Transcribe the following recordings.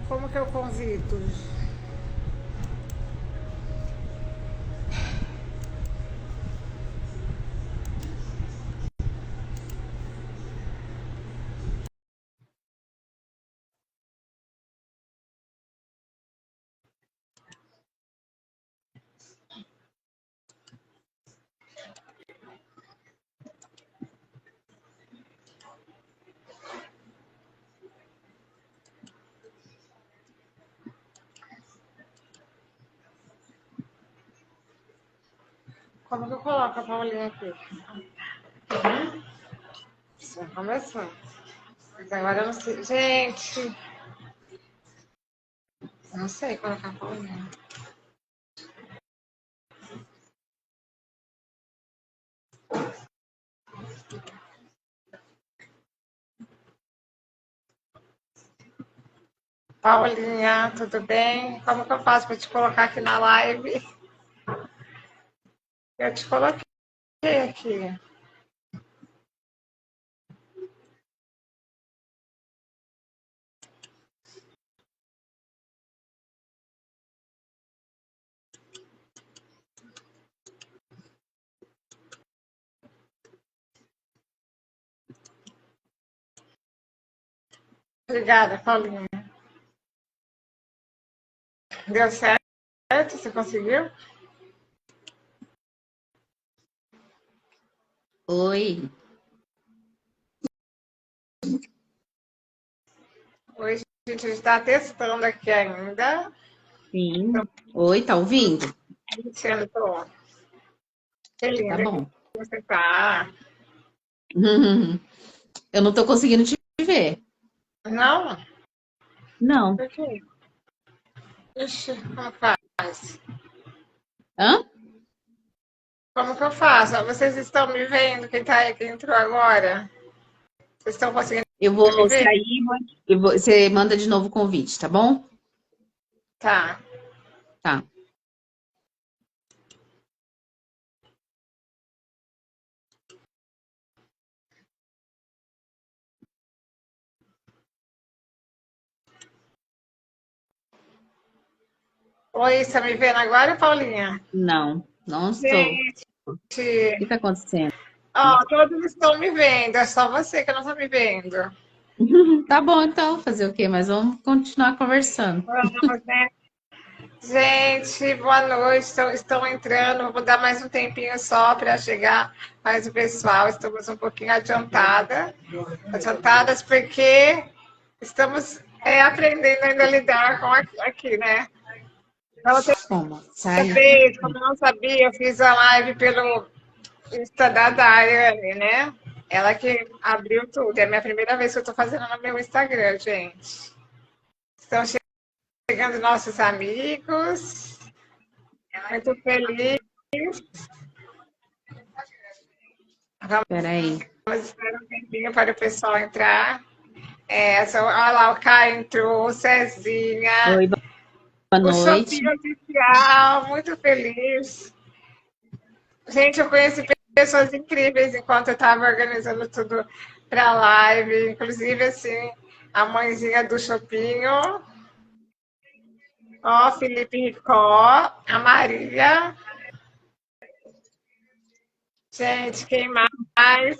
Como que eu convido? Como que eu coloco a Paulinha aqui? Sim, começou. Agora eu não sei. Gente, eu não sei colocar a Paulinha. Paulinha, tudo bem? Como que eu faço para te colocar aqui na live? Eu te coloquei aqui. Obrigada, Paulinha. Deu certo? Você conseguiu? Oi. Hoje a gente está testando aqui ainda. Sim. Oi, tá ouvindo? Sentou. Que Tá linda que bom. você tá. Eu não tô conseguindo te ver. Não? Não. Por quê? Ixi, como faz? Hã? Como que eu faço? Vocês estão me vendo? Quem tá aí, quem entrou agora? Vocês estão conseguindo Eu me vou ver? sair, você manda de novo o convite, tá bom? Tá. Tá. Oi, está me vendo agora, Paulinha? Não, não estou. O Gente, que tá acontecendo? ó, todos estão me vendo, é só você que não está me vendo. Tá bom, então, fazer o quê? Mas vamos continuar conversando. Vamos, né? Gente, boa noite. Estão entrando. Vou dar mais um tempinho só para chegar mais o pessoal. Estamos um pouquinho adiantadas porque estamos aprendendo ainda a lidar com aqui, né? Da outra Como? Sai. vez, como eu não sabia, eu fiz a live pelo Insta da Daiane, né? Ela que abriu tudo. É a minha primeira vez que eu estou fazendo no meu Instagram, gente. Estão chegando nossos amigos. Muito feliz. Peraí. Vamos esperar um tempinho para o pessoal entrar. Olha lá, o Caio entrou, o Cezinha, Oi, boa o noite. Shopping Oficial, muito feliz. Gente, eu conheci pessoas incríveis enquanto eu estava organizando tudo para a live, inclusive assim, a mãezinha do Chopinho, ó, Felipe Ricó, a Maria. Gente, quem mais?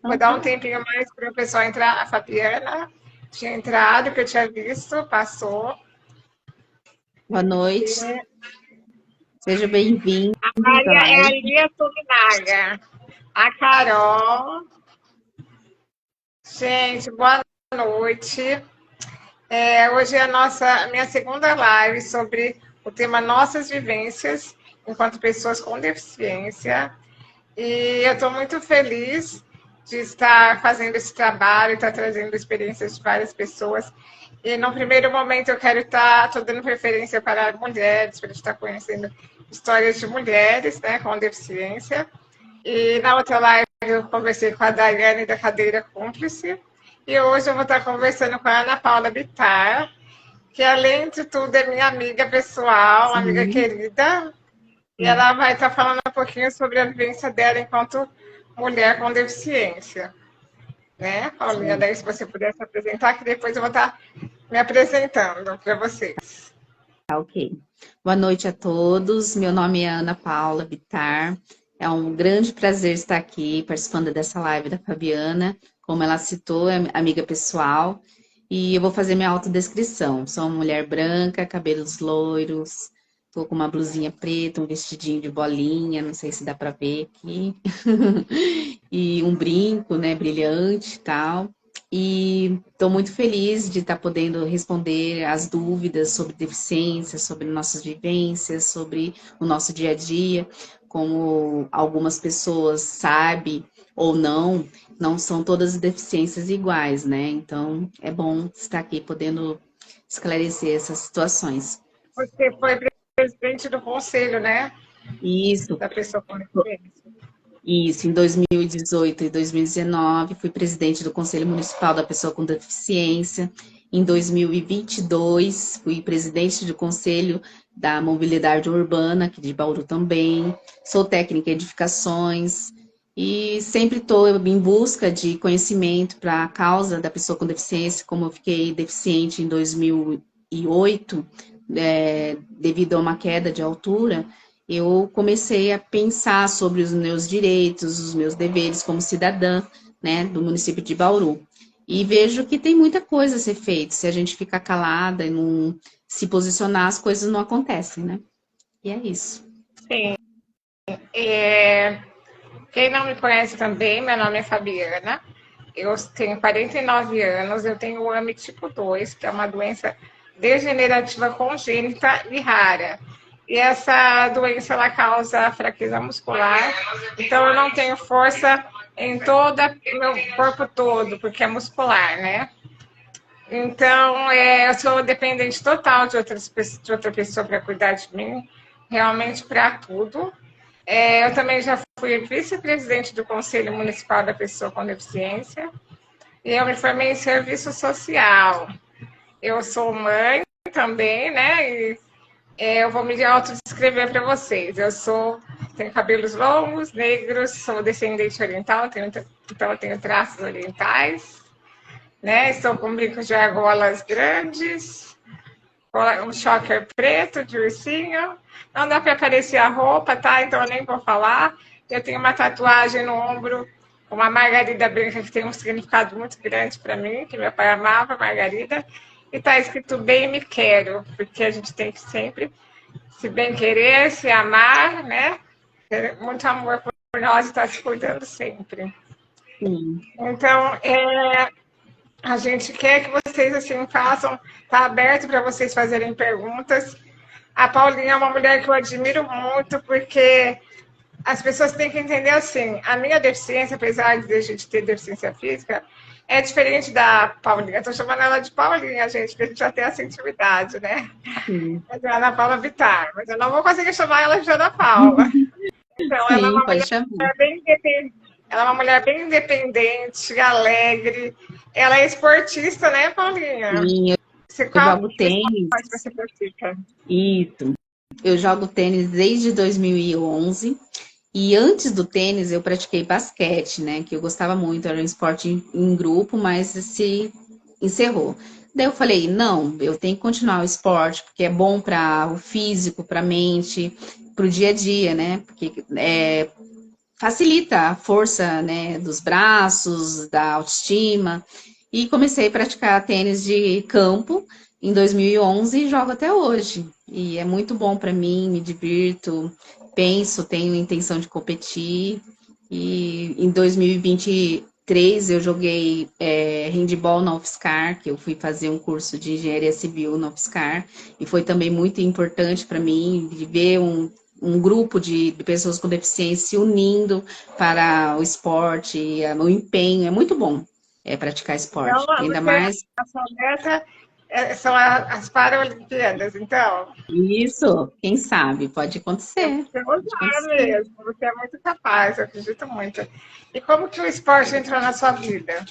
Vou dar um tempinho mais para o pessoal entrar. A Fabiana tinha entrado, que eu tinha visto, passou. Boa noite. Seja bem-vindo A à Maria é a live. Lia Tubinaga. A Carol. Gente, boa noite. Hoje é a minha segunda live sobre o tema Nossas Vivências enquanto pessoas com deficiência. E eu estou muito feliz de estar fazendo esse trabalho, estar trazendo experiências de várias pessoas. E no primeiro momento eu quero estou dando preferência para mulheres, para estar conhecendo histórias de mulheres, né, com deficiência. E na outra live eu conversei com a Daiane da Cadeira Cúmplice. E hoje eu vou estar conversando com a Ana Paula Bittar, que além de tudo é minha amiga pessoal, amiga Sim. querida. E ela vai estar falando um pouquinho sobre a vivência dela enquanto mulher com deficiência. Né, Paulinha? Sim. Daí, se você puder se apresentar, que depois eu vou estar me apresentando para vocês. Tá, ok. Boa noite a todos. Meu nome é Ana Paula Bittar. É um grande prazer estar aqui participando dessa live da Fabiana. Como ela citou, é amiga pessoal. E eu vou fazer minha autodescrição. Sou uma mulher branca, cabelos loiros, tô com uma blusinha preta, um vestidinho de bolinha, não sei se dá para ver aqui. E um brinco, né, brilhante e tal. E estou muito feliz de estar podendo responder as dúvidas sobre deficiência, sobre nossas vivências, sobre o nosso dia a dia. Como algumas pessoas sabem ou não, não são todas as deficiências iguais, né? Então é bom estar aqui podendo esclarecer essas situações. Você foi presidente do conselho, né? Isso. Da pessoa com deficiência. Isso, em 2018 e 2019, fui presidente do Conselho Municipal da Pessoa com Deficiência. Em 2022, fui presidente do Conselho da Mobilidade Urbana, aqui de Bauru também. Sou técnica em edificações e sempre estou em busca de conhecimento para a causa da pessoa com deficiência. Como eu fiquei deficiente em 2008, devido a uma queda de altura, eu comecei a pensar sobre os meus direitos, os meus deveres como cidadã, né, do município de Bauru. E vejo que tem muita coisa a ser feita. Se a gente ficar calada e não se posicionar, as coisas não acontecem, né? E é isso. Sim. Quem não me conhece também, meu nome é Fabiana. Eu tenho 49 anos, eu tenho o AMI tipo 2, que é uma doença degenerativa congênita e rara. E essa doença ela causa fraqueza muscular, então eu não tenho força em todo o meu corpo todo, porque é muscular, né? Então, eu sou dependente total de outra pessoa para cuidar de mim, realmente para tudo. Eu também já fui vice-presidente do Conselho Municipal da Pessoa com Deficiência e eu me formei em serviço social. Eu sou mãe também, né? E eu vou me autodescrever para vocês. Tenho cabelos longos, negros, sou descendente oriental, então eu tenho traços orientais, né? Estou com brincos de argolas grandes, um choker preto de ursinho. Não dá para aparecer a roupa, tá? Então eu nem vou falar. Eu tenho uma tatuagem no ombro, uma margarida branca que tem um significado muito grande para mim, que meu pai amava, Margarida. E está escrito bem me quero, porque a gente tem que sempre se bem querer, se amar, né? Ter muito amor por nós e estar se cuidando sempre. Sim. Então, a gente quer que vocês assim façam, está aberto para vocês fazerem perguntas. A Paulinha é uma mulher que eu admiro muito, porque as pessoas têm que entender assim, a minha deficiência, apesar de a gente ter deficiência física, é diferente da Paulinha. Estou chamando ela de Paulinha, gente, porque a gente já tem essa intimidade, né? Sim. Mas é a Ana Paula Vittar, mas eu não vou conseguir chamar ela de Ana Paula. Então, ela é Sim, uma pode mulher chamar. bem independente. Ela é uma mulher bem independente, alegre. Ela é esportista, né, Paulinha? Sim, Você, eu qual jogo esporte tênis. você pratica? Isso. Eu jogo tênis desde 2011. E antes do tênis, eu pratiquei basquete, né? Que eu gostava muito, era um esporte em grupo, mas se encerrou. Daí eu falei, não, eu tenho que continuar o esporte, porque é bom para o físico, para a mente, para o dia a dia, né? Porque facilita a força, né, dos braços, da autoestima. E comecei a praticar tênis de campo em 2011 e jogo até hoje. E é muito bom para mim, me divirto, penso, tenho intenção de competir. E em 2023 eu joguei handball na UFSCar, que eu fui fazer um curso de engenharia civil na UFSCar, e foi também muito importante para mim ver um grupo de pessoas com deficiência se unindo para o esporte, o empenho. É muito bom praticar Então, esporte. Ainda você, mais a sua meta são as Paralimpíadas, então. isso, quem sabe, pode acontecer. Você Pode usar acontecer. mesmo, você é muito capaz, eu acredito muito. E como que o esporte entrou na sua vida?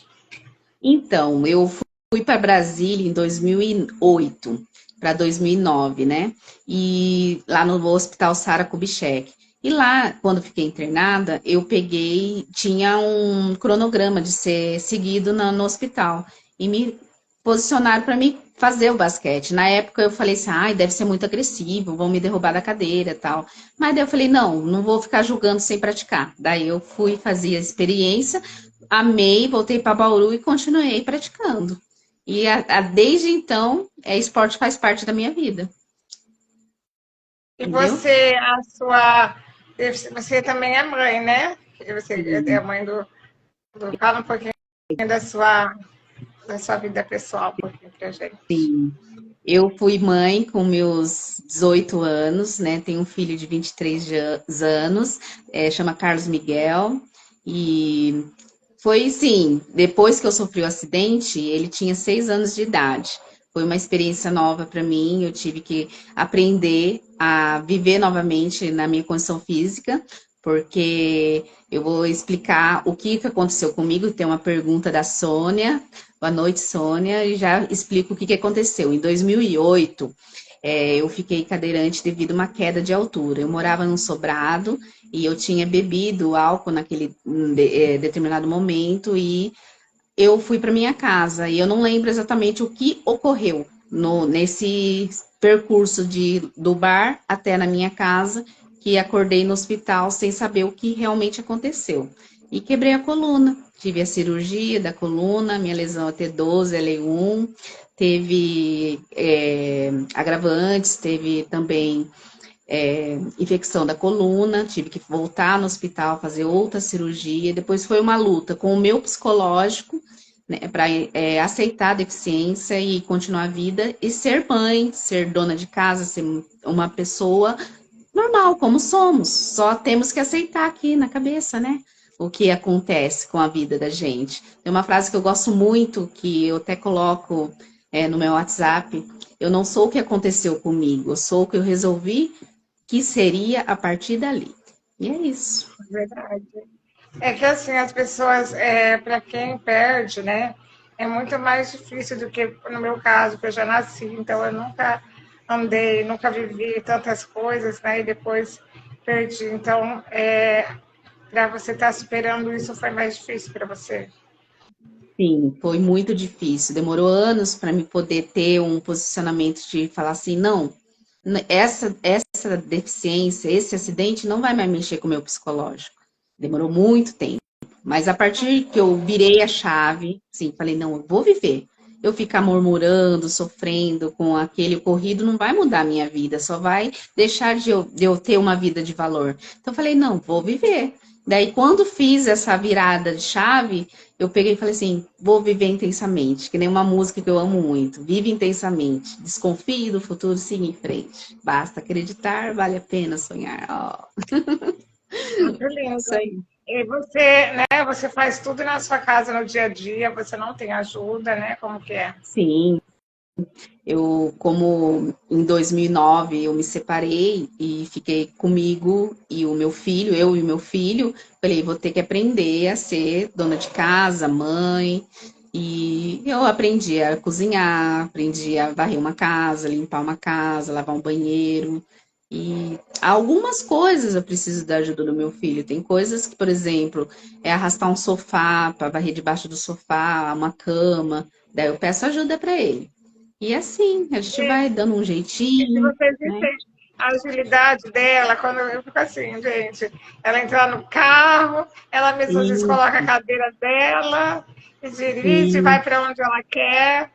Então, eu fui para Brasília em 2008 para 2009, né? E lá no Hospital Sara Kubitschek. E lá, quando fiquei internada, eu peguei, tinha um cronograma de ser seguido no hospital. E me posicionaram para me fazer o basquete. Na época eu falei assim, ai, deve ser muito agressivo, vão me derrubar da cadeira e tal. Mas daí eu falei, não, não vou ficar julgando sem praticar. Daí eu fui fazer a experiência, amei, voltei para Bauru e continuei praticando. E desde então, esporte faz parte da minha vida, E entendeu? você, você também é mãe, né? E você é Sim. mãe fala um pouquinho da sua vida pessoal, um pouquinho pra gente. Sim. Eu fui mãe com meus 18 anos, né? Tenho um filho de 23 anos, chama Carlos Miguel. E foi, sim, depois que eu sofri o acidente, ele tinha 6 anos de idade. Foi uma experiência nova para mim, eu tive que aprender a viver novamente na minha condição física, porque eu vou explicar o que aconteceu comigo. Tem uma pergunta da Sônia. Boa noite, Sônia, e já explico o que aconteceu. Em 2008, eu fiquei cadeirante devido a uma queda de altura. Eu morava num sobrado e eu tinha bebido álcool naquele determinado momento e eu fui para minha casa. E eu não lembro exatamente o que ocorreu nesse percurso do bar até na minha casa, que acordei no hospital sem saber o que realmente aconteceu. E quebrei a coluna. Tive a cirurgia da coluna, minha lesão é T12, L1, teve agravantes, teve também infecção da coluna, tive que voltar no hospital, fazer outra cirurgia. Depois foi uma luta com o meu psicológico, né, para aceitar a deficiência e continuar a vida e ser mãe, ser dona de casa, ser uma pessoa normal, como somos. Só temos que aceitar aqui na cabeça, né? O que acontece com a vida da gente. Tem uma frase que eu gosto muito, que eu até coloco no meu WhatsApp. Eu não sou o que aconteceu comigo, eu sou o que eu resolvi que seria a partir dali. E é isso. Verdade. É que assim, as pessoas, para quem perde, né, é muito mais difícil do que no meu caso, que eu já nasci, então eu nunca andei, nunca vivi tantas coisas, né, e depois perdi. Então, para você estar superando isso foi mais difícil para você. Sim, foi muito difícil. Demorou anos para me poder ter um posicionamento de falar assim, não, essa deficiência, esse acidente não vai mais mexer com o meu psicológico. Demorou muito tempo. Mas a partir que eu virei a chave, sim, falei, não, eu vou viver. Eu ficar murmurando, sofrendo com aquele ocorrido não vai mudar a minha vida, só vai deixar de eu ter uma vida de valor. Então eu falei, não, vou viver. Daí, quando fiz essa virada de chave, eu peguei e falei assim, vou viver intensamente, que nem uma música que eu amo muito. Vive intensamente, desconfie do futuro, siga em frente. Basta acreditar, vale a pena sonhar. Ó, Muito lindo. isso aí. E você, né, você faz tudo na sua casa no dia a dia, você não tem ajuda, né? Como que é? Sim, como em 2009 eu me separei e fiquei comigo e o meu filho, eu e o meu filho, falei, vou ter que aprender a ser dona de casa, mãe. E eu aprendi a cozinhar, aprendi a varrer uma casa, limpar uma casa, lavar um banheiro. E algumas coisas eu preciso da ajuda do meu filho. Tem coisas que, por exemplo, é arrastar um sofá para varrer debaixo do sofá, uma cama. Daí eu peço ajuda para ele. E assim, a gente vai dando um E se jeitinho, vocês né? vissem a agilidade dela, quando eu fico assim, gente, ela entra no carro, ela mesma às vezes Sim, coloca a cadeira dela e dirige, vai sim, para onde ela quer.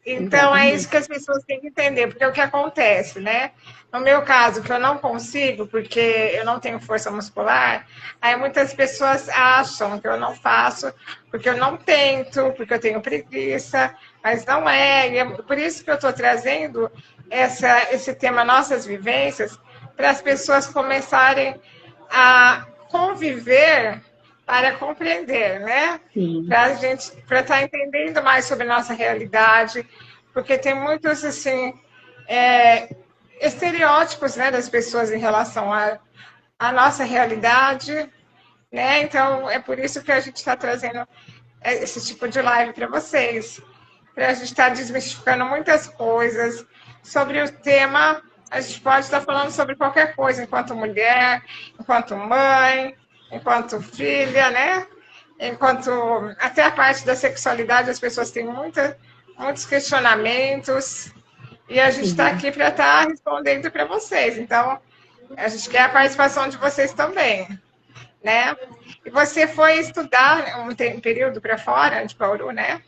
Então, é isso exatamente. que as pessoas têm que entender, porque é o que acontece, né? No meu caso, que eu não consigo, porque eu não tenho força muscular, aí muitas pessoas acham que eu não faço, porque eu não tento, porque eu tenho preguiça, mas não é. E é por isso que eu estou trazendo esse tema Nossas Vivências, para as pessoas começarem a conviver para compreender, né? Sim, Para a gente, para estar entendendo mais sobre nossa realidade, porque tem muitos assim estereótipos, né, das pessoas em relação à nossa realidade, né? Então é por isso que a gente está trazendo esse tipo de live para vocês, para a gente estar desmistificando muitas coisas sobre o tema. A gente pode estar falando sobre qualquer coisa, enquanto mulher, enquanto mãe, enquanto filha, né? Enquanto até a parte da sexualidade, as pessoas têm muita muitos questionamentos, e a gente está Sim. aqui para estar respondendo para vocês. Então, a gente quer a participação de vocês também, né? E você foi estudar um período para fora de Bauru, né?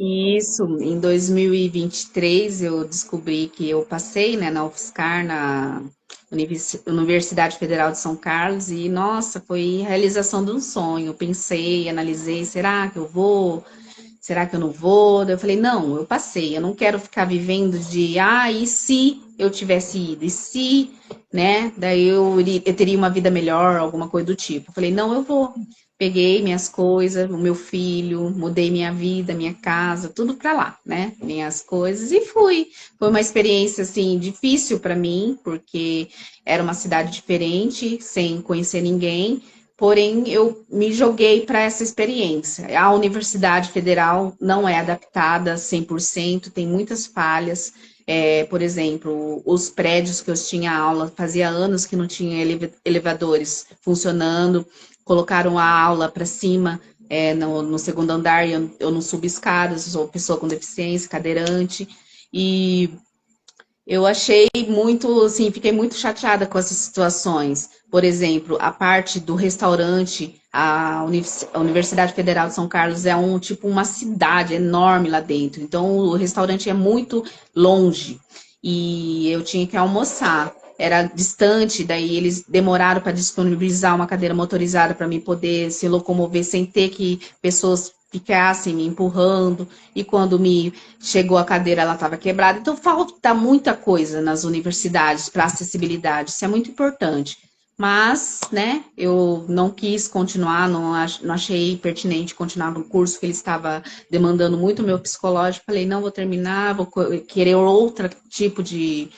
Isso, em 2023 eu descobri que eu passei, né, na UFSCar, na Universidade Federal de São Carlos, e nossa, foi a realização de um sonho. Eu pensei, analisei, será que eu vou? Será que eu não vou? Daí eu falei, não, eu passei, eu não quero ficar vivendo de, e se eu tivesse ido? E se, né? Daí eu teria uma vida melhor, alguma coisa do tipo. Eu falei, não, eu vou. Peguei minhas coisas, o meu filho, mudei minha vida, minha casa, tudo para lá, né? Minhas coisas e fui. Foi uma experiência assim difícil para mim, porque era uma cidade diferente, sem conhecer ninguém. Porém, eu me joguei para essa experiência. A Universidade Federal não é adaptada 100%, tem muitas falhas. Por exemplo, os prédios que eu tinha aula, fazia anos que não tinha elevadores funcionando, colocaram a aula para cima, no segundo andar, e eu não subo escadas, sou pessoa com deficiência, cadeirante, e eu achei muito, assim, fiquei muito chateada com essas situações. Por exemplo, a parte do restaurante, a Universidade Federal de São Carlos é tipo uma cidade enorme lá dentro. Então, o restaurante é muito longe e eu tinha que almoçar. Era distante, daí eles demoraram para disponibilizar uma cadeira motorizada para mim poder se locomover sem ter que pessoas ficassem me empurrando. E quando me chegou a cadeira, ela estava quebrada. Então, falta muita coisa nas universidades para acessibilidade. Isso é muito importante. Mas, né, eu não quis continuar, não achei pertinente continuar no curso que ele estava demandando muito o meu psicológico. Falei, não, vou terminar, vou querer outro tipo de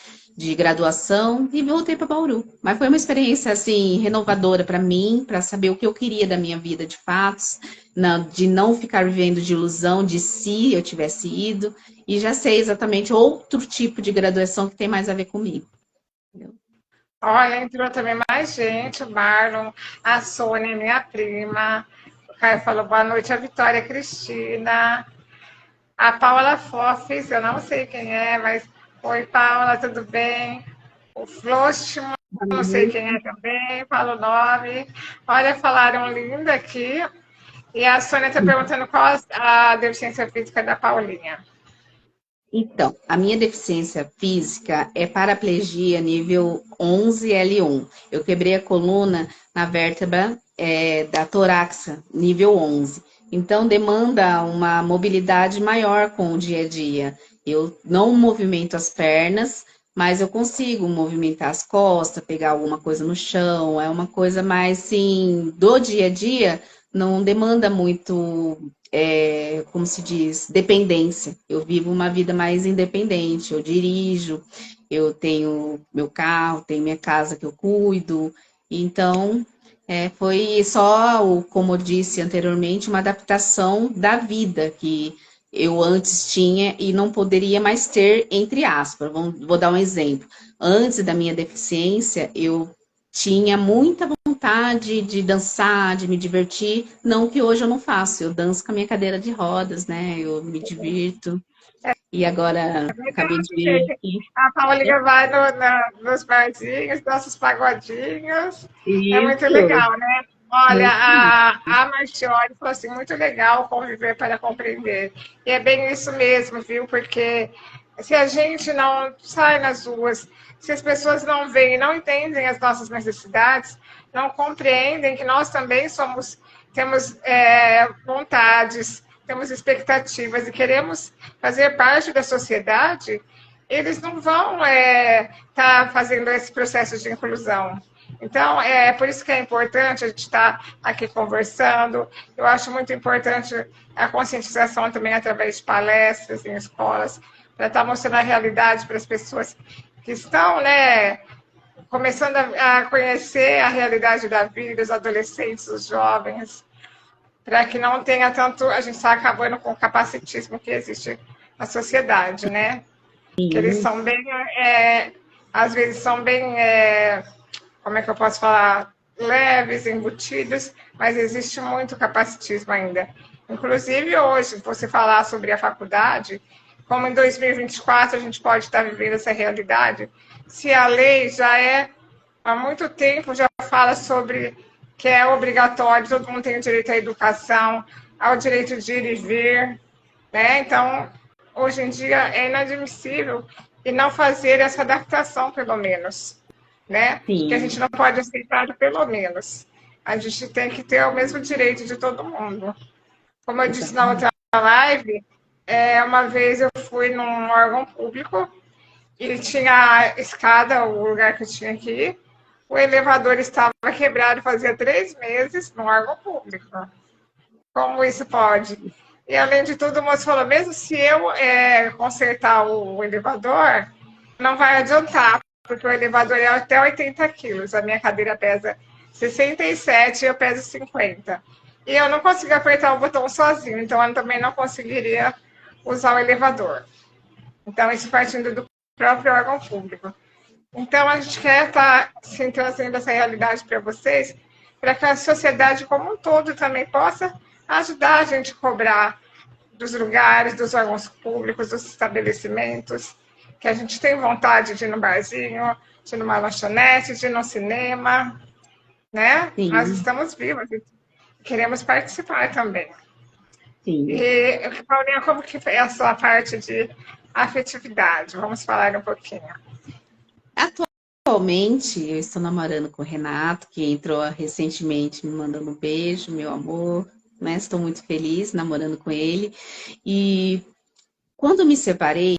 graduação e voltei para Bauru. Mas foi uma experiência, assim, renovadora para mim, para saber o que eu queria da minha vida de fato, de não ficar vivendo de ilusão de se eu tivesse ido, e já sei exatamente outro tipo de graduação que tem mais a ver comigo. Olha, entrou também mais gente, o Marlon, a Sônia, minha prima. O Caio falou boa noite, a Vitória Cristina. A Paula Fofes, eu não sei quem é, mas oi, Paula, tudo bem? O Flostimo, não sei quem é também, fala o nome. Olha, falaram linda aqui. E a Sônia está perguntando qual a deficiência física da Paulinha. Então, a minha deficiência física é paraplegia nível 11L1. Eu quebrei a coluna na vértebra da torácica, nível 11. Então, demanda uma mobilidade maior com o dia a dia. Eu não movimento as pernas, mas eu consigo movimentar as costas, pegar alguma coisa no chão. É uma coisa mais, sim, do dia a dia, não demanda muito como se diz, dependência. Eu vivo uma vida mais independente, eu dirijo, eu tenho meu carro, tenho minha casa que eu cuido, então foi só, como eu disse anteriormente, uma adaptação da vida que eu antes tinha e não poderia mais ter, entre aspas. Vou dar um exemplo. Antes da minha deficiência, eu tinha muita vontade de dançar, de me divertir. Não que hoje eu não faço, eu danço com a minha cadeira de rodas, né? Eu me divirto. E agora acabei de ver aqui. A Paulinha vai nos barzinhos, nossos pagodinhos. É muito Isso, legal, né? Olha, muito. a Marcione falou assim, muito legal conviver para compreender. E é bem isso mesmo, viu? Porque se a gente não sai nas ruas, se as pessoas não veem, não entendem as nossas necessidades, não compreendem que nós também temos vontades, temos expectativas e queremos fazer parte da sociedade, eles não vão estar fazendo esse processo de inclusão. Então, é por isso que é importante a gente estar aqui conversando. Eu acho muito importante a conscientização também através de palestras em escolas, para estar mostrando a realidade para as pessoas que estão, né, começando a conhecer a realidade da vida, os adolescentes, os jovens, para que não tenha tanto. A gente está acabando com o capacitismo que existe na sociedade, né? Que eles Sim, são bem, às vezes são bem, como é que eu posso falar, leves, embutidos, mas existe muito capacitismo ainda. Inclusive hoje, você falar sobre a faculdade, como em 2024 a gente pode estar vivendo essa realidade, se a lei já há muito tempo, já fala sobre que é obrigatório, todo mundo tem o direito à educação, ao direito de ir e vir, né? Então, hoje em dia é inadmissível e não fazer essa adaptação, pelo menos, né? Que a Sim, gente não pode aceitar, pelo menos. A gente tem que ter o mesmo direito de todo mundo. Como eu disse na outra exatamente. live, uma vez eu fui num órgão público e tinha escada, o lugar que eu tinha que ir. O elevador estava quebrado fazia 3 meses no órgão público. Como isso pode? E, além de tudo, o moço falou, mesmo se eu consertar o elevador, não vai adiantar, porque o elevador é até 80 quilos. A minha cadeira pesa 67 e eu peso 50. E eu não consigo apertar o botão sozinho, então eu também não conseguiria usar o elevador. Então, isso partindo do próprio órgão público. Então, a gente quer estar assim, trazendo essa realidade para vocês, para que a sociedade como um todo também possa ajudar a gente a cobrar dos lugares, dos órgãos públicos, dos estabelecimentos, que a gente tem vontade de ir no barzinho, de ir numa lanchonete, de ir no cinema, né? Nós Sim, estamos vivos e queremos participar também. sim. E, Paulinha, como que é a sua parte de afetividade? Vamos falar um pouquinho. Atualmente, eu estou namorando com o Renato, que entrou recentemente me mandando um beijo, meu amor, né? Estou muito feliz namorando com ele. E quando me separei,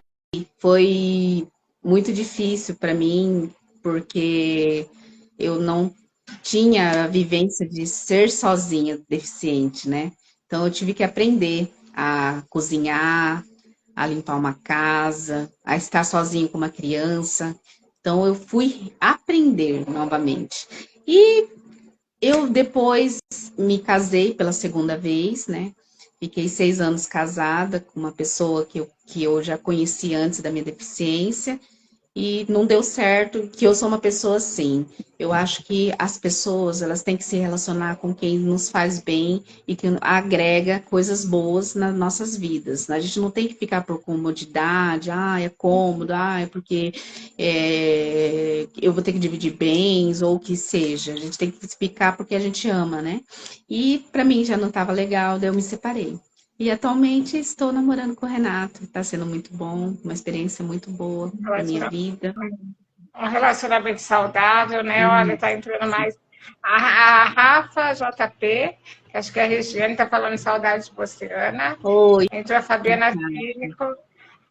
foi muito difícil para mim, porque eu não tinha a vivência de ser sozinha, deficiente, né? Então eu tive que aprender a cozinhar, a limpar uma casa, a estar sozinho com uma criança. Então eu fui aprender novamente. E eu depois me casei pela segunda vez, né? Fiquei 6 anos casada com uma pessoa que eu já conheci antes da minha deficiência e não deu certo, que eu sou uma pessoa assim. Eu acho que as pessoas, elas têm que se relacionar com quem nos faz bem e que agrega coisas boas nas nossas vidas. A gente não tem que ficar por comodidade, é cômodo, é porque eu vou ter que dividir bens ou o que seja. A gente tem que ficar porque a gente ama, né? E para mim já não estava legal, daí eu me separei. E atualmente estou namorando com o Renato. Está sendo muito bom, uma experiência muito boa para minha vida. Um relacionamento saudável, né? Olha, Isso. tá entrando mais a Rafa JP, que acho que a Regiane tá falando saudade de você, Ana. Oi, Entrou a Fabiana Cínico,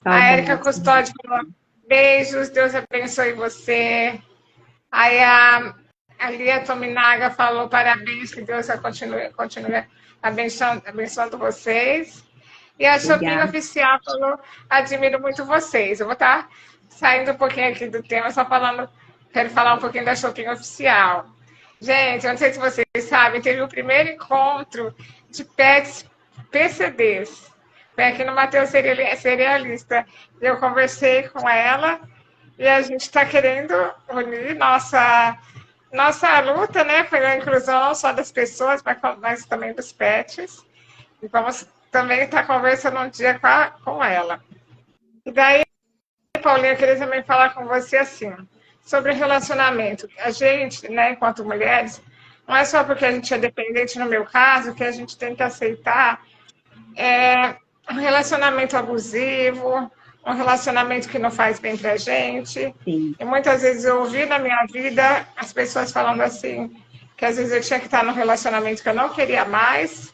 a Érica saudades. Custódio falou beijos, Deus abençoe você. Aí a Lia Tominaga falou parabéns, que Deus continue abençoando vocês. E a Shopping Obrigada. Oficial falou, admiro muito vocês. Eu vou estar saindo um pouquinho aqui do tema, só falando, quero falar um pouquinho da Shopping Oficial. Gente, eu não sei se vocês sabem, teve o primeiro encontro de pets PCDs. Foi aqui no Mateus Cerealista. Eu conversei com ela e a gente está querendo unir nossa luta, né, pela inclusão não só das pessoas, mas também dos pets. E vamos também estar conversando um dia com ela. E daí, Paulinha, eu queria também falar com você assim, sobre relacionamento. A gente, né, enquanto mulheres, não é só porque a gente é dependente, no meu caso, que a gente tem que aceitar um relacionamento abusivo, um relacionamento que não faz bem pra gente. Sim, E muitas vezes eu ouvi na minha vida as pessoas falando assim, que às vezes eu tinha que estar num relacionamento que eu não queria mais,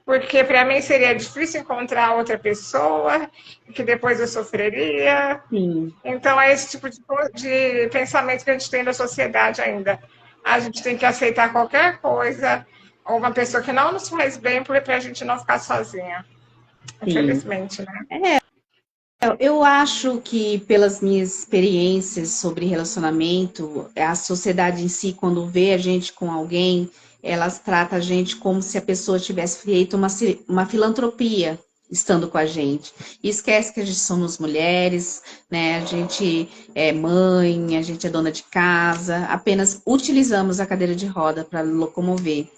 porque para mim seria difícil encontrar outra pessoa, que depois eu sofreria. sim, Então, é esse tipo de pensamento que a gente tem da sociedade ainda. A gente tem que aceitar qualquer coisa, ou uma pessoa que não nos faz bem, para a gente não ficar sozinha. sim. Infelizmente, né? Eu acho que pelas minhas experiências sobre relacionamento, a sociedade em si, quando vê a gente com alguém, elas tratam a gente como se a pessoa tivesse feito uma filantropia estando com a gente. E esquece que a gente somos mulheres, né? A gente é mãe, a gente é dona de casa, apenas utilizamos a cadeira de roda para locomover.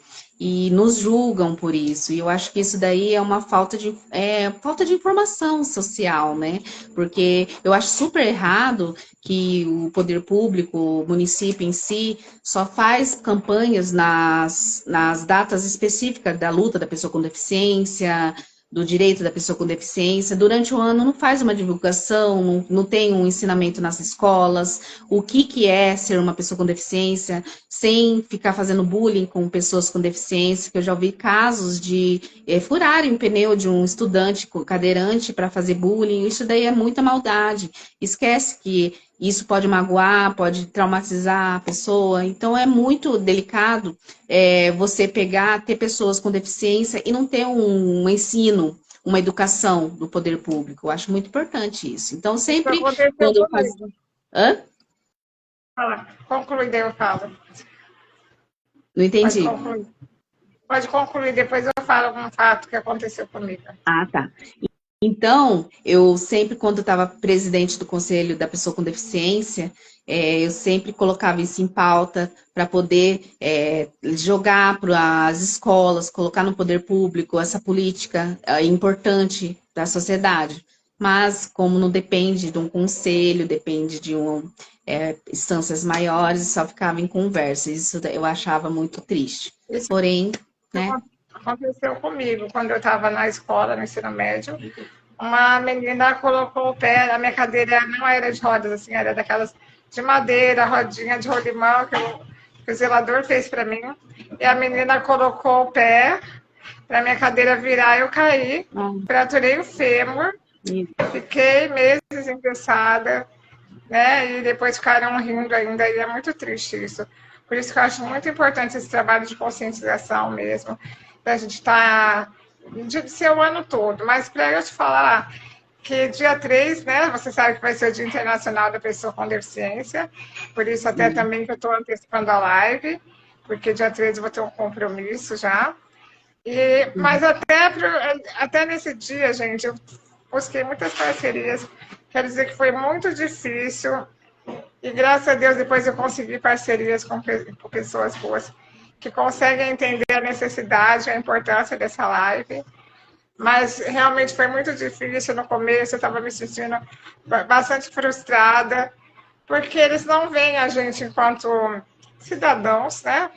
e nos julgam por isso. E eu acho que isso daí é uma falta de informação social, né? Porque eu acho super errado que o poder público, o município em si, só faz campanhas nas datas específicas da luta da pessoa com deficiência, do direito da pessoa com deficiência. Durante o ano não faz uma divulgação, não tem um ensinamento nas escolas, o que é ser uma pessoa com deficiência, sem ficar fazendo bullying com pessoas com deficiência, que eu já ouvi casos de furarem o pneu de um estudante cadeirante para fazer bullying. Isso daí é muita maldade. Esquece que isso pode magoar, pode traumatizar a pessoa. Então é muito delicado você pegar, ter pessoas com deficiência e não ter um ensino, uma educação do poder público. Eu acho muito importante isso. Então, Isso sempre aconteceu quando eu faço. comigo. Hã? Fala, conclui, daí eu falo. Não Pode entendi. concluir. Pode concluir, depois eu falo algum fato que aconteceu comigo. Ah, tá. Então, eu sempre, quando estava presidente do Conselho da Pessoa com Deficiência, eu sempre colocava isso em pauta para poder jogar para as escolas, colocar no poder público essa política importante da sociedade. Mas, como não depende de um conselho, depende de instâncias maiores, só ficava em conversa. Isso eu achava muito triste. Isso Porém, né? aconteceu comigo quando eu estava na escola, no ensino médio. Uma menina colocou o pé, a minha cadeira não era de rodas, assim, era daquelas de madeira, rodinha de rolimão que o zelador fez para mim. E a menina colocou o pé para minha cadeira virar, eu caí, fraturei o fêmur, fiquei meses engessada, né? E depois ficaram rindo ainda, e é muito triste isso. Por isso que eu acho muito importante esse trabalho de conscientização mesmo, da gente estar de ser o ano todo. Mas para eu te falar que dia 3, né, você sabe que vai ser o Dia Internacional da Pessoa com Deficiência, por isso até também que eu estou antecipando a live, porque dia 3 eu vou ter um compromisso já. Mas até nesse dia, gente, eu busquei muitas parcerias. Quero dizer que foi muito difícil. E graças a Deus, depois eu consegui parcerias com pessoas boas que conseguem entender a necessidade, a importância dessa live. Mas realmente foi muito difícil no começo, eu estava me sentindo bastante frustrada, porque eles não veem a gente enquanto cidadãos, né?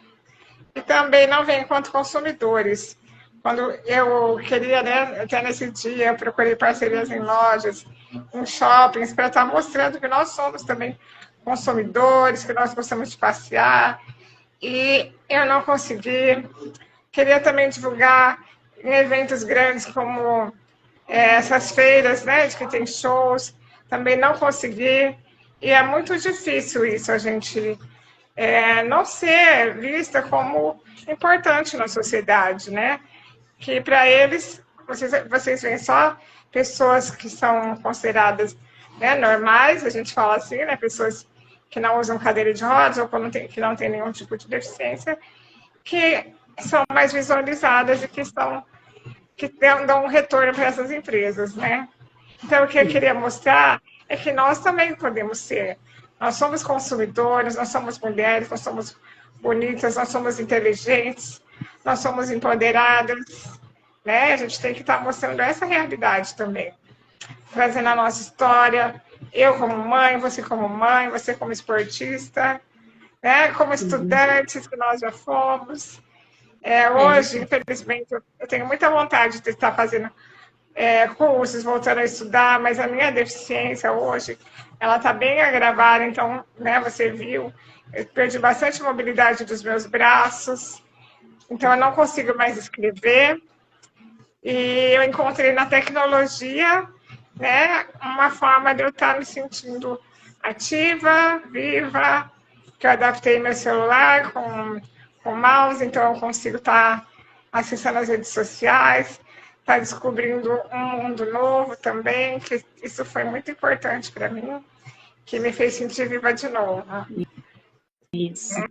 E também não veem enquanto consumidores. Quando eu queria, né, até nesse dia, eu procurei parcerias em lojas, em shoppings, para estar mostrando que nós somos também consumidores, que nós gostamos de passear, e eu não consegui. Queria também divulgar em eventos grandes como essas feiras, né, de que tem shows, também não consegui. E é muito difícil isso, a gente não ser vista como importante na sociedade, né? Que para eles, vocês veem só pessoas que são consideradas, né, normais, a gente fala assim, né, pessoas que não usam cadeira de rodas ou que não tem nenhum tipo de deficiência, que são mais visualizadas e que dão um retorno para essas empresas, né? Então, o que eu queria mostrar é que nós também podemos ser. Nós somos consumidores, nós somos mulheres, nós somos bonitas, nós somos inteligentes, nós somos empoderadas, né? A gente tem que estar mostrando essa realidade também, trazendo a nossa história, eu como mãe, você como esportista, né? Como estudantes que nós já fomos. Hoje, infelizmente, eu tenho muita vontade de estar fazendo cursos, voltando a estudar, mas a minha deficiência hoje, ela está bem agravada, então, né, você viu, eu perdi bastante mobilidade dos meus braços, então eu não consigo mais escrever, e eu encontrei na tecnologia, né, uma forma de eu estar me sentindo ativa, viva, que eu adaptei meu celular com mouse, então eu consigo estar acessando as redes sociais, estar descobrindo um mundo novo também, que isso foi muito importante para mim, que me fez sentir viva de novo. Isso.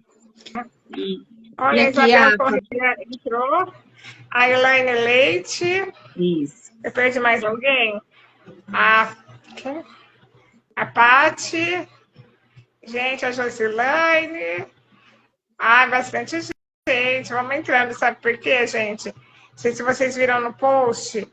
E Olha, a aqui Isabel Corrêa entrou, a Elaine Leite, Isso. eu perdi mais alguém? A Pati, gente, a Josilane, bastante gente. Gente, vamos entrando, sabe por quê, gente? Não sei se vocês viram no post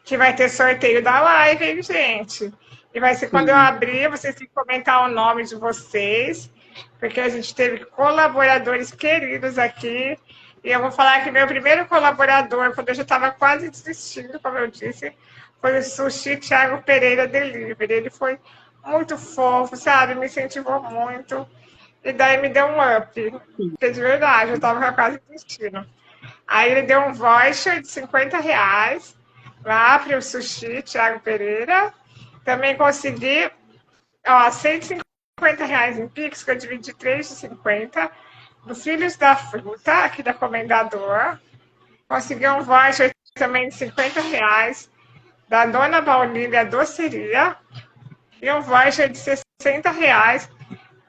que vai ter sorteio da live, hein, gente? E vai ser quando eu Sim. abrir, vocês têm que comentar o nome de vocês, porque a gente teve colaboradores queridos aqui. E eu vou falar que meu primeiro colaborador, quando eu já estava quase desistindo, como eu disse, foi o Sushi Thiago Pereira Delivery. Ele foi muito fofo, sabe? Me incentivou muito. E daí me deu um up. Porque de verdade, eu estava quase desistindo. Aí ele deu um voucher de R$ 50 lá para o Sushi Thiago Pereira. Também consegui, ó, R$ 150 em Pix, que eu dividi 3 de 50 do Filhos da Fruta, aqui da Comendador. Consegui um voucher também de R$ 50 da Dona Paulínia Doceria. E um voucher de R$ 60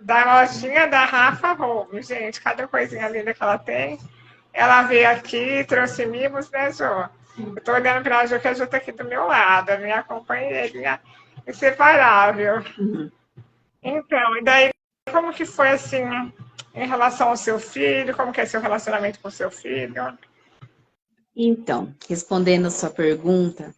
da lojinha da Rafa Home. Gente, cada coisinha linda que ela tem. Ela veio aqui, trouxe mimos, né, Jô? Eu tô olhando pra Jô, que a Jô tá aqui do meu lado, a minha companheirinha inseparável. Uhum. Então, e daí, como que foi, assim, em relação ao seu filho? Como que é seu relacionamento com o seu filho? Então, respondendo a sua pergunta,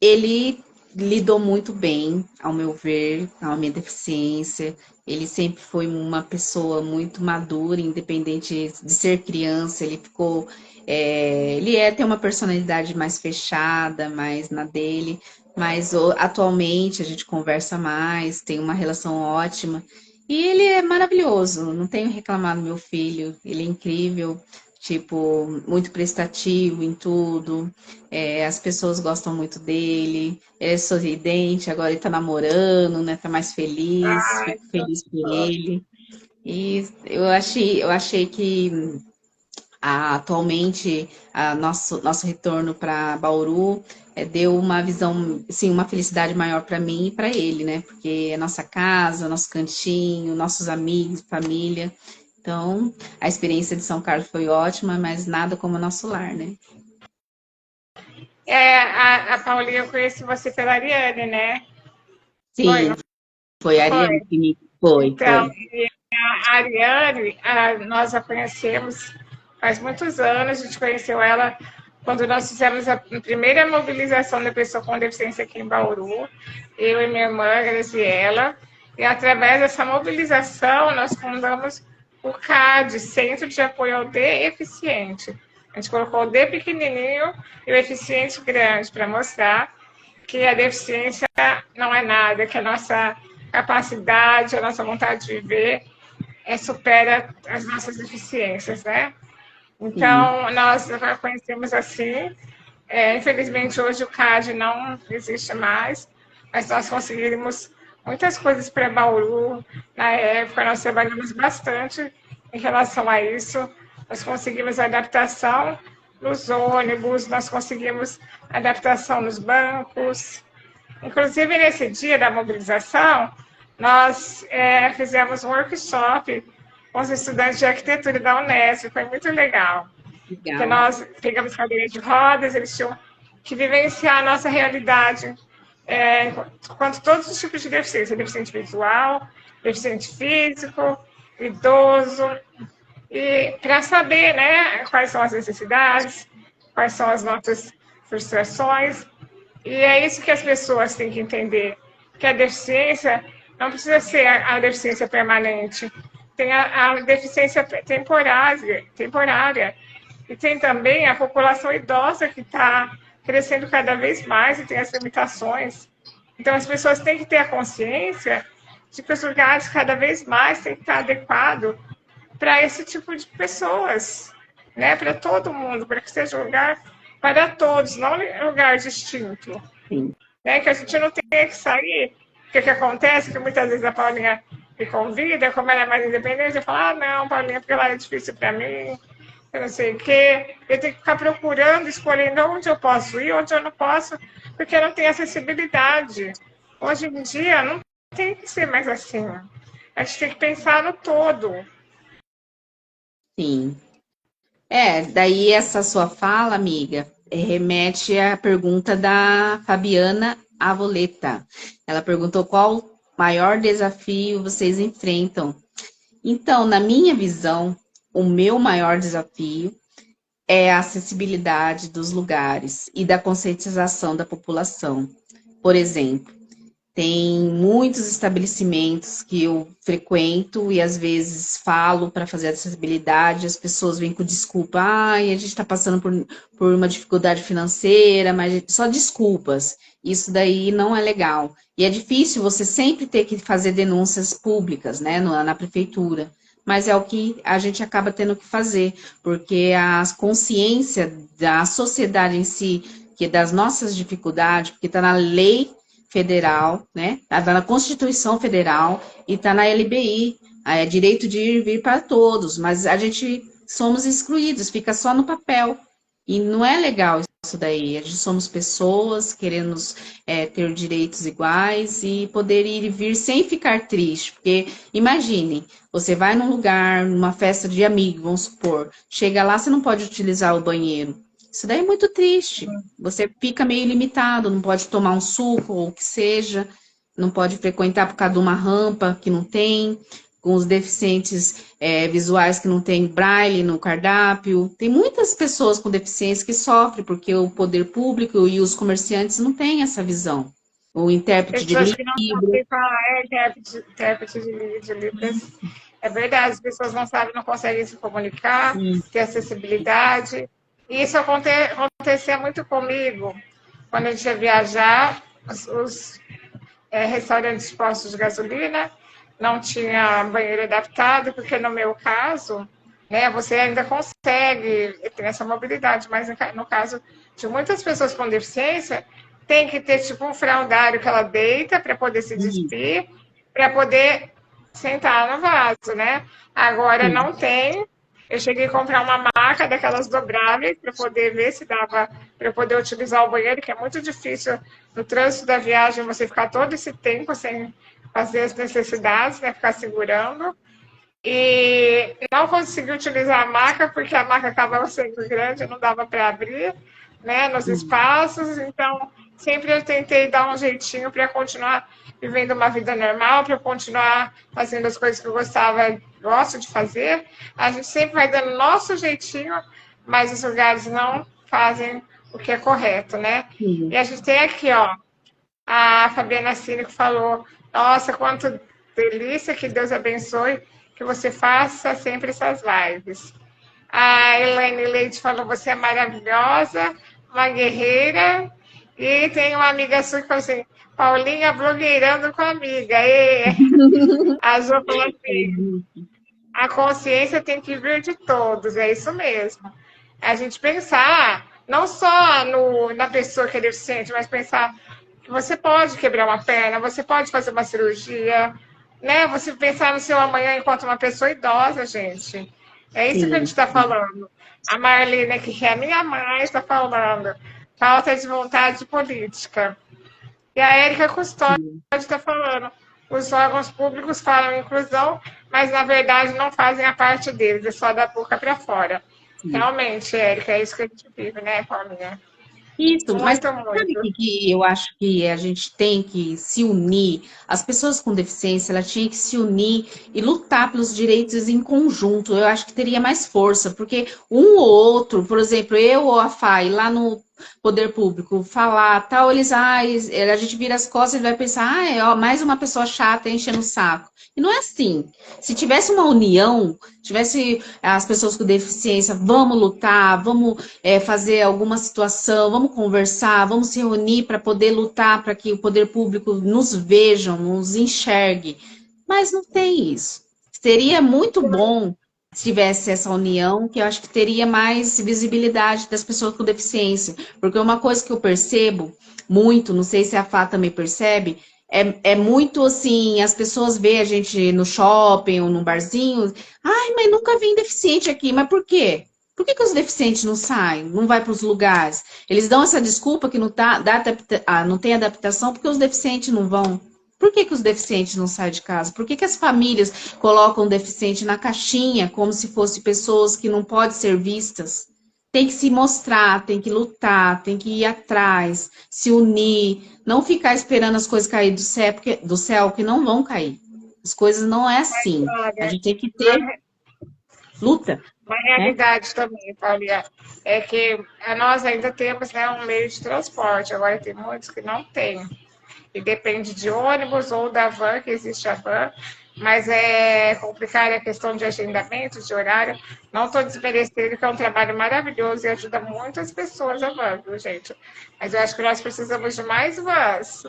ele lidou muito bem, ao meu ver, com a minha deficiência. Ele sempre foi uma pessoa muito madura, independente de ser criança. Ele ficou, tem uma personalidade mais fechada, mais na dele. Mas atualmente a gente conversa mais, tem uma relação ótima. E ele é maravilhoso, não tenho reclamado do meu filho. Ele é incrível, tipo, muito prestativo em tudo. As pessoas gostam muito dele, é sorridente, agora ele tá namorando, né? Tá mais feliz, Ai, fico feliz por ele. E eu achei que atualmente nosso retorno para Bauru deu uma visão, sim, uma felicidade maior para mim e para ele, né? Porque é nossa casa, nosso cantinho, nossos amigos, família. Então, a experiência de São Carlos foi ótima, mas nada como o nosso lar, né? a Paulinha, eu conheci você pela Ariane, né? Foi, Sim, não foi a foi? Ariane que me. Foi, Então, foi. a Ariane, nós a conhecemos faz muitos anos, a gente conheceu ela quando nós fizemos a primeira mobilização da pessoa com deficiência aqui em Bauru, eu e minha irmã, Graziella, e através dessa mobilização nós fundamos o CAD, Centro de Apoio ao Deficiente. A gente colocou o D pequenininho e o eficiente grande para mostrar que a deficiência não é nada, que a nossa capacidade, a nossa vontade de viver supera as nossas deficiências, né? Sim, Então, nós conhecemos assim. Infelizmente, hoje o CAD não existe mais, mas nós conseguimos muitas coisas para Bauru. Na época, nós trabalhamos bastante em relação a isso. Nós conseguimos adaptação nos ônibus, nós conseguimos adaptação nos bancos. Inclusive, nesse dia da mobilização, nós fizemos um workshop com os estudantes de arquitetura da Unesp, foi muito legal. Porque legal. nós pegamos cadeira de rodas, eles tinham que vivenciar a nossa realidade quanto todos os tipos de deficiência, deficiente visual, deficiente físico, idoso, e para saber, né, quais são as necessidades, quais são as nossas frustrações. E é isso que as pessoas têm que entender, que a deficiência não precisa ser a deficiência permanente, tem a deficiência temporária. E tem também a população idosa que está crescendo cada vez mais e tem as limitações. Então, as pessoas têm que ter a consciência de que os lugares cada vez mais têm que estar adequados para esse tipo de pessoas, né? Para todo mundo, para que seja um lugar para todos, não um lugar distinto. Sim. Né? Que a gente não tenha que sair. Porque o que acontece é que muitas vezes a Paulinha me convida, como ela é mais independente, eu falo, não, Paulinha, porque lá é difícil para mim, eu não sei o quê. Eu tenho que ficar procurando, escolhendo onde eu posso ir, onde eu não posso, porque eu não tenho acessibilidade. Hoje em dia, não tem que ser mais assim. A gente tem que pensar no todo. Sim. Daí essa sua fala, amiga, remete à pergunta da Fabiana Avoleta. Ela perguntou qual maior desafio vocês enfrentam. Então, na minha visão, o meu maior desafio é a acessibilidade dos lugares e da conscientização da população. Por exemplo, tem muitos estabelecimentos que eu frequento e às vezes falo para fazer acessibilidade, as pessoas vêm com desculpa, a gente está passando por uma dificuldade financeira, mas só desculpas. Isso daí não é legal. E é difícil você sempre ter que fazer denúncias públicas, né, na prefeitura. Mas é o que a gente acaba tendo que fazer, porque a consciência da sociedade em si, que é das nossas dificuldades, porque está na lei federal, né? Está na Constituição Federal e está na LBI, é direito de ir e vir para todos, mas a gente somos excluídos, fica só no papel. E não é legal isso daí. A gente somos pessoas, queremos ter direitos iguais e poder ir e vir sem ficar triste. Porque imagine, você vai num lugar, numa festa de amigo, vamos supor, chega lá, você não pode utilizar o banheiro. Isso daí é muito triste. Você fica meio limitado, não pode tomar um suco ou o que seja, não pode frequentar por causa de uma rampa que não tem, com os deficientes visuais que não tem braille no cardápio. Tem muitas pessoas com deficiência que sofrem porque o poder público e os comerciantes não têm essa visão. O intérprete de Pessoas que não Libras. sabem falar, intérprete de Libras. É verdade, as pessoas não sabem, não conseguem se comunicar, ter acessibilidade. E isso acontecia muito comigo quando a gente ia viajar, os restaurantes postos de gasolina não tinha banheiro adaptado, porque no meu caso, né, você ainda consegue ter essa mobilidade, mas no caso de muitas pessoas com deficiência, tem que ter tipo um fraldário que ela deita para poder se despir, para poder sentar no vaso, né? Agora não tem. Eu cheguei a comprar uma maca daquelas dobráveis para poder ver se dava para poder utilizar o banheiro, que é muito difícil no trânsito da viagem você ficar todo esse tempo sem fazer as necessidades, né? Ficar segurando. E não consegui utilizar a maca porque a maca acabava sendo grande, não dava para abrir, né? Nos espaços. Então sempre eu tentei dar um jeitinho para continuar vivendo uma vida normal, para continuar fazendo as coisas que eu gosto de fazer. A gente sempre vai dando nosso jeitinho, mas os lugares não fazem o que é correto, né? E a gente tem aqui, ó, a Fabiana Cínico falou, nossa, quanto delícia, que Deus abençoe, que você faça sempre essas lives. A Elaine Leite falou, você é maravilhosa, uma guerreira. E tem uma amiga sua que falou assim, Paulinha blogueirando com a amiga. E a Jo falou assim, a consciência tem que vir de todos, é isso mesmo. A gente pensar, não só na pessoa que é deficiente, mas pensar que você pode quebrar uma perna, você pode fazer uma cirurgia, né? Você pensar no seu amanhã enquanto uma pessoa idosa, gente. É isso que a gente está falando. A Marlene, que é a minha mãe, está falando. Falta de vontade política. E a Érica Custódio está falando. Os órgãos públicos falam inclusão, mas na verdade não fazem a parte deles, é só da boca para fora. Realmente, Érica, é isso que a gente vive, né, Paulinha? Isso, Muito, mas muito. sabe o que eu acho que a gente tem que se unir? As pessoas com deficiência, elas tinham que se unir e lutar pelos direitos em conjunto. Eu acho que teria mais força, porque um ou outro, por exemplo, eu ou a Fai, lá no poder público, falar tal, a gente vira as costas e vai pensar, mais uma pessoa chata enchendo o saco. E não é assim. Se tivesse uma união, tivesse as pessoas com deficiência, vamos lutar, vamos fazer alguma situação, vamos conversar, vamos se reunir para poder lutar para que o poder público nos veja, nos enxergue. Mas não tem isso. Seria muito bom se tivesse essa união, que eu acho que teria mais visibilidade das pessoas com deficiência. Porque uma coisa que eu percebo muito, não sei se a Fá também percebe, é muito assim, as pessoas veem a gente no shopping ou num barzinho, mas nunca vi deficiente aqui, mas por quê? Por que os deficientes não saem, não vai para os lugares? Eles dão essa desculpa que não tem adaptação porque os deficientes não vão. Por que os deficientes não saem de casa? Por que as famílias colocam o deficiente na caixinha como se fossem pessoas que não podem ser vistas? Tem que se mostrar, tem que lutar, tem que ir atrás, se unir, não ficar esperando as coisas cair do céu, que não vão cair. As coisas não é assim. A gente tem que ter... luta, Uma né? realidade também, Paulinha, é que nós ainda temos, né, um meio de transporte, agora tem muitos que não têm. E depende de ônibus ou da van, que existe a van, mas é complicada a questão de agendamento, de horário. Não estou desmerecendo, que é um trabalho maravilhoso e ajuda muitas pessoas a van, viu, gente? Mas eu acho que nós precisamos de mais vans,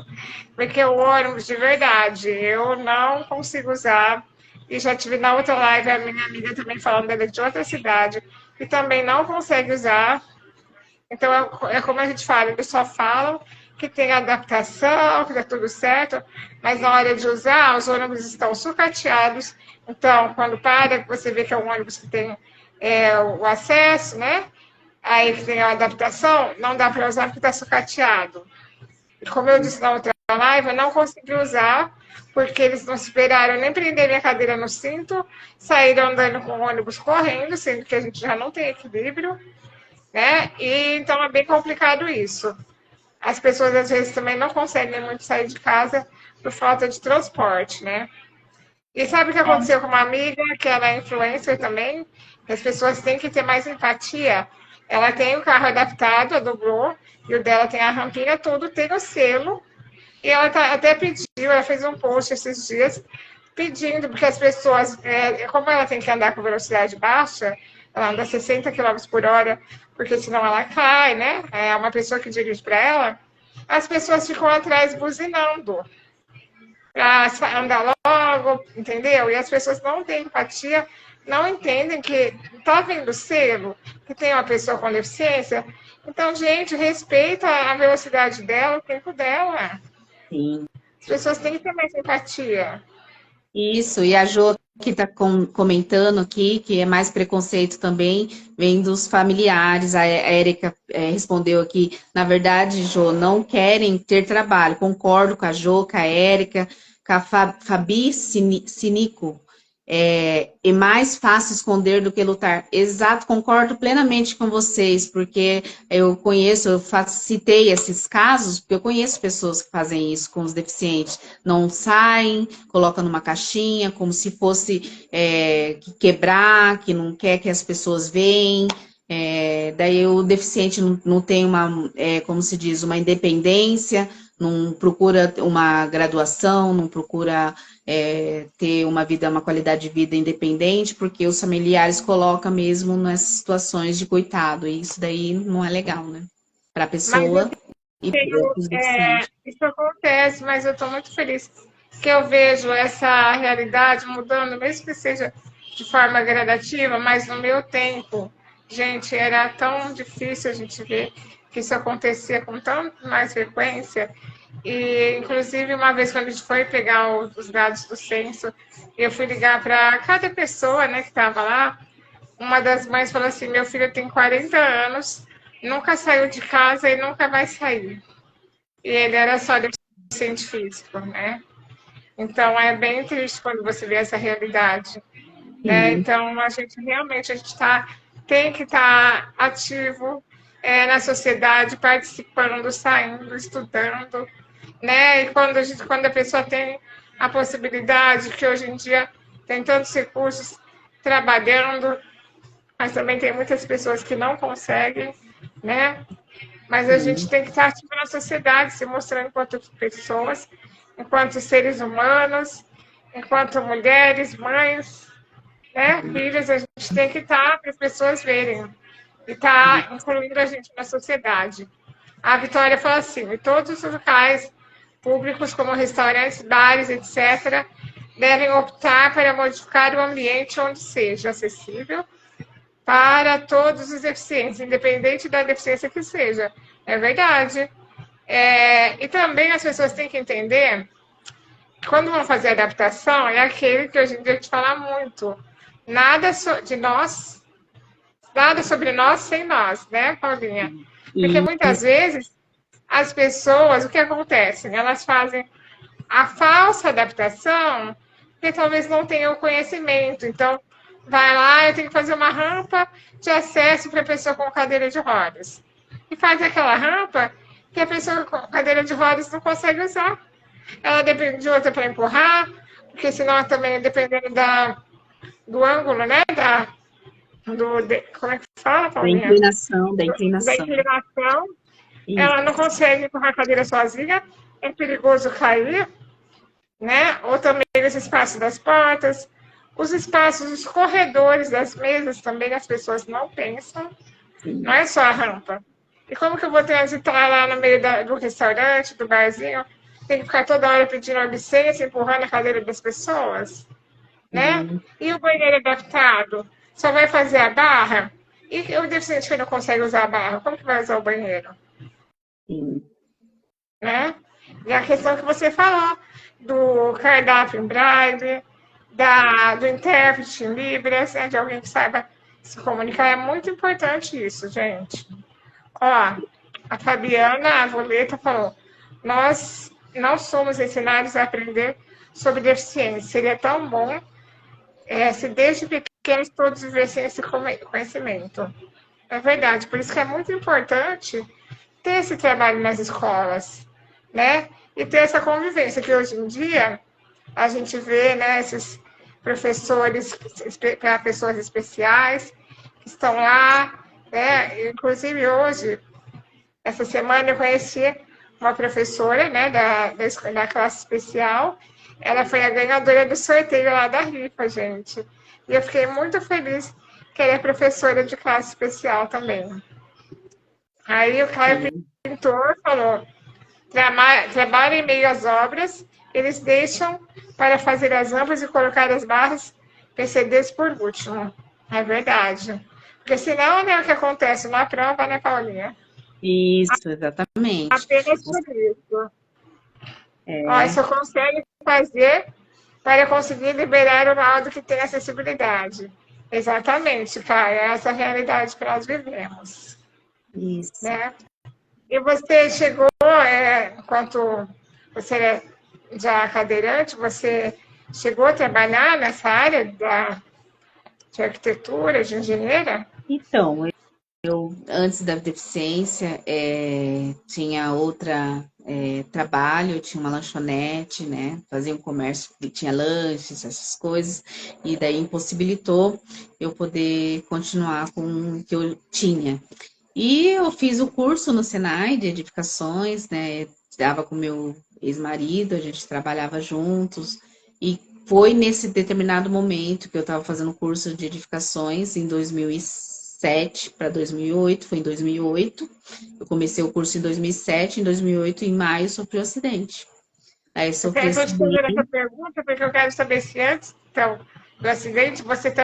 porque o ônibus, de verdade, eu não consigo usar. E já tive na outra live a minha amiga também falando dela de outra cidade, e também não consegue usar. Então, é como a gente fala, eles só falam que tem adaptação, que está tudo certo, mas na hora de usar, os ônibus estão sucateados. Então, quando para, você vê que é um ônibus que tem o acesso, né? Aí que tem a adaptação, não dá para usar porque está sucateado. E como eu disse na outra live, eu não consegui usar, porque eles não esperaram nem prender minha cadeira no cinto, saíram andando com o ônibus correndo, sendo que a gente já não tem equilíbrio, né? E então é bem complicado isso. As pessoas às vezes também não conseguem muito sair de casa por falta de transporte, né? E sabe o que aconteceu com uma amiga, que ela é influencer também? As pessoas têm que ter mais empatia. Ela tem o carro adaptado, a dobrou, e o dela tem a rampinha, tudo, tem o selo. E ela até pediu, ela fez um post esses dias, pedindo, porque as pessoas, como ela tem que andar com velocidade baixa, ela anda 60 quilômetros por hora, porque senão ela cai, né? É uma pessoa que dirige para ela, as pessoas ficam atrás buzinando para andar logo, entendeu? E as pessoas não têm empatia, não entendem que tá vendo selo, que tem uma pessoa com deficiência. Então, gente, respeita a velocidade dela, o tempo dela. Sim. As pessoas têm que ter mais empatia. Isso, e a Jo que está comentando aqui, que é mais preconceito também, vem dos familiares. A Érica respondeu aqui, na verdade, Jo, não querem ter trabalho. Concordo com a Jo, com a Érica, com a Fabi Sinico. É mais fácil esconder do que lutar. Exato, concordo plenamente com vocês, porque eu citei esses casos, porque eu conheço pessoas que fazem isso com os deficientes. Não saem, colocam numa caixinha, como se fosse quebrar, que não quer que as pessoas vejam. Daí o deficiente não tem uma, como se diz, uma independência, não procura uma graduação, não procura ter uma vida, uma qualidade de vida independente, porque os familiares colocam mesmo nessas situações de coitado, e isso daí não é legal, né? Para a Mas eu pessoa e para tenho, os deficientes. isso acontece, mas eu estou muito feliz que eu vejo essa realidade mudando, mesmo que seja de forma gradativa, mas no meu tempo, gente, era tão difícil a gente ver que isso acontecia com tão mais frequência. E, inclusive, uma vez quando a gente foi pegar os dados do censo, eu fui ligar para cada pessoa, né, que estava lá. Uma das mães falou assim: meu filho tem 40 anos, nunca saiu de casa e nunca vai sair. E ele era só deficiente físico, né? Então é bem triste quando você vê essa realidade, né? Sim. Então a gente realmente tem que estar ativo na sociedade, participando, saindo, estudando, né? E quando a pessoa tem a possibilidade, que hoje em dia tem tantos recursos trabalhando, mas também tem muitas pessoas que não conseguem, né? Mas a gente Sim. tem que estar ativo na sociedade, se mostrando enquanto pessoas, enquanto seres humanos, enquanto mulheres, mães, né? Filhas, a gente tem que estar para as pessoas verem e estar incluindo a gente na sociedade. A Vitória falou assim: e todos os locais públicos, como restaurantes, bares, etc., devem optar para modificar o ambiente onde seja acessível para todos os deficientes, independente da deficiência que seja. É verdade. E também as pessoas têm que entender que quando vão fazer adaptação, é aquele que hoje em dia a gente fala muito. Nada de nós, nada sobre nós sem nós, né, Paulinha? Porque E muitas vezes as pessoas, o que acontece? Elas fazem a falsa adaptação porque talvez não tenham o conhecimento. Então, vai lá, eu tenho que fazer uma rampa de acesso para a pessoa com cadeira de rodas. E faz aquela rampa que a pessoa com cadeira de rodas não consegue usar. Ela depende de outra para empurrar, porque senão também, dependendo do ângulo, né, como é que fala, Da Paulinha? inclinação, da Da inclinação. inclinação. Ela não Isso. consegue empurrar a cadeira sozinha, é perigoso cair, né? Ou também os espaços das portas, os espaços, os corredores das mesas também as pessoas não pensam, não Sim. é só a rampa. E como que eu vou transitar lá no meio do restaurante, do barzinho? Tem que ficar toda hora pedindo licença, empurrando a cadeira das pessoas, né? Sim. E o banheiro adaptado? Só vai fazer a barra? E o deficiente que não consegue usar a barra, como que vai usar o banheiro? Sim. Né? E a questão que você falou do cardápio em braille, do intérprete em Libras, né, de alguém que saiba se comunicar, é muito importante isso, gente. Ó, a Fabiana Avoleta falou, nós não somos ensinados a aprender sobre deficiência. Seria tão bom se desde pequenos todos vivessem esse conhecimento. É verdade, por isso que é muito importante ter esse trabalho nas escolas, né? E ter essa convivência, que hoje em dia a gente vê, né, esses professores para pessoas especiais que estão lá, né? Inclusive hoje, essa semana eu conheci uma professora, né, da classe especial. Ela foi a ganhadora do sorteio lá da rifa, gente. E eu fiquei muito feliz que ela é professora de classe especial também. Aí o Caio Sim. Pintor falou: trabalho em meio às obras, eles deixam para fazer as rampas e colocar as barras PCDs por último. É verdade. Porque senão, né, o que acontece na prova, né, Paulinha? Isso, exatamente. Apenas por isso. Ó, É, só consegue fazer para conseguir liberar o laudo que tem acessibilidade. Exatamente, cara. É essa a realidade que nós vivemos. isso. Né? E você chegou, enquanto você é já cadeirante, você chegou a trabalhar nessa área de arquitetura, de engenheira? Então, antes da deficiência, tinha outra trabalho, eu tinha uma lanchonete, né? Fazia um comércio que tinha lanches, essas coisas, e daí impossibilitou eu poder continuar com o que eu tinha. E eu fiz o curso no Senai de edificações, né? Dava com meu ex-marido, a gente trabalhava juntos, e foi nesse determinado momento que eu estava fazendo o curso de edificações em 2007 para 2008, foi em 2008. Eu comecei o curso em 2007, em 2008, em maio, sofri um acidente. Aí Eu sofri estou te fazendo essa acidente. pergunta porque eu quero saber se antes, então, do acidente, você